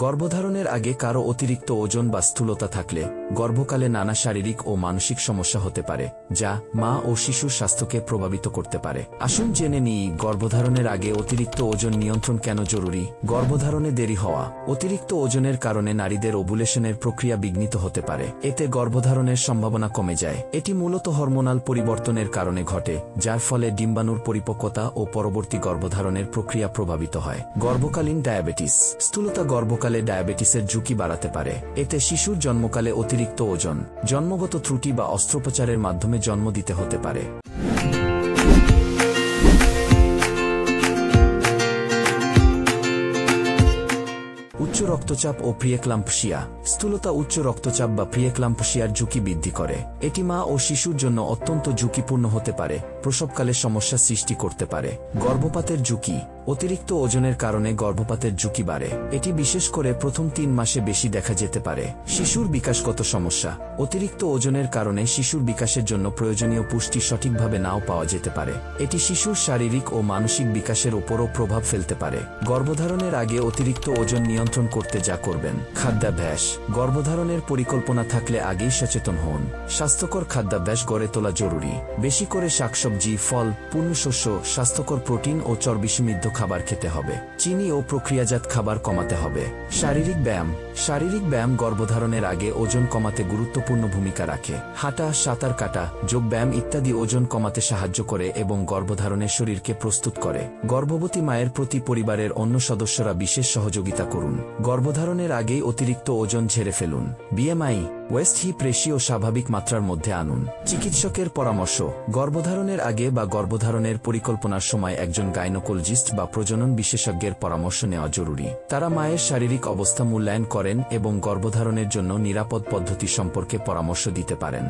গর্ভধারণের আগে কারো অতিরিক্ত ওজন বা স্থূলতা থাকলে গর্ভকালে নানা শারীরিক ও মানসিক সমস্যা হতে পারে, যা মা ও শিশুর স্বাস্থ্যকে প্রভাবিত করতে পারে। আসুন জেনে নিই গর্ভধারণের আগে অতিরিক্ত ওজন নিয়ন্ত্রণ কেন জরুরি। গর্ভধারণে দেরি হওয়া। অতিরিক্ত ওজনের কারণে নারীদের ওভুলেশনের প্রক্রিয়া বিঘ্নিত হতে পারে। এতে গর্ভধারণের সম্ভাবনা কমে যায়। এটি মূলত হরমোনাল পরিবর্তনের কারণে ঘটে, যার ফলে ডিম্বাণুর পরিপক্কতা ও পরবর্তী গর্ভধারণের প্রক্রিয়া প্রভাবিত হয়। গর্ভকালীন ডায়াবেটিস। স্থূলতা গর্ভকালে ডায়াবেটিসের ঝুঁকি বাড়াতে পারে। এতে শিশুর জন্মকালে অতিরিক্ত ওজন, জন্মগত ত্রুটি বা অস্ত্রোপচারের মাধ্যমে জন্ম দিতে হতে পারে। উচ্চ রক্তচাপ ও প্রিয়েক্লাম্পসিয়া। স্থূলতা উচ্চ রক্তচাপ বা প্রিয়েক্লাম্পসিয়ার ঝুঁকি বৃদ্ধি করে। এটি মা ও শিশুর জন্য অত্যন্ত ঝুঁকিপূর্ণ হতে পারে, প্রসবকালে সমস্যা সৃষ্টি করতে পারে। গর্ভপাতের ঝুঁকি। অতিরিক্ত ওজনের কারণে গর্ভপাতের ঝুঁকি বাড়ে। এটি বিশেষ করে প্রথম 3 মাসে বেশি দেখা যেতে পারে। শিশুর বিকাশগত সমস্যা। অতিরিক্ত ওজনের কারণে শিশুর বিকাশের জন্য প্রয়োজনীয় পুষ্টি সঠিকভাবে নাও পাওয়া যেতে পারে। এটি শিশুর শারীরিক ও মানসিক বিকাশের উপরও প্রভাব ফেলতে পারে। গর্ভধারণের আগে অতিরিক্ত ওজন নিয়ন্ত্রণ করতে যা করবেন। খাদ্যাভ্যাস। গর্ভধারণের পরিকল্পনা থাকলে আগেই সচেতন হন। স্বাস্থ্যকর খাদ্যাভ্যাস গড়ে তোলা জরুরি। বেশি করে শাকসবজি, ফল, পূর্ণশস্য, স্বাস্থ্যকর প্রোটিন ও চর্বি সমৃদ্ধ খাবার খেতে হবে। চিনি ও প্রক্রিয়াজাত খাবার কমাতে হবে। শারীরিক ব্যায়াম। শারীরিক ব্যায়াম গর্ভধারণের আগে ওজন কমাতে গুরুত্বপূর্ণ ভূমিকা রাখে। হাঁটা, সাঁতার কাটা, যোগব্যায়াম ইত্যাদি ওজন কমাতে সাহায্য করে এবং গর্ভধারণের শরীরকে প্রস্তুত করে। গর্ভবতী মায়ের প্রতি পরিবারের অন্য সদস্যরা বিশেষ সহযোগিতা করুন। গর্ভধারণের আগেই অতিরিক্ত ওজন ঝেড়ে ফেলুন। বিএমআই, ওয়েস্ট হিপ রেশিও স্বাভাবিক মাত্রার মধ্যে আনুন। চিকিৎসকের পরামর্শ। গর্ভধারণের আগে বা গর্ভধারণের পরিকল্পনার সময় একজন গাইনোকোলজিস্ট বা প্রজনন বিশেষজ্ঞের পরামর্শ নেওয়া জরুরি। তারা মায়ের শারীরিক অবস্থা মূল্যায়ন করেন এবং গর্ভধারণের জন্য নিরাপদ পদ্ধতি সম্পর্কে পরামর্শ দিতে পারেন।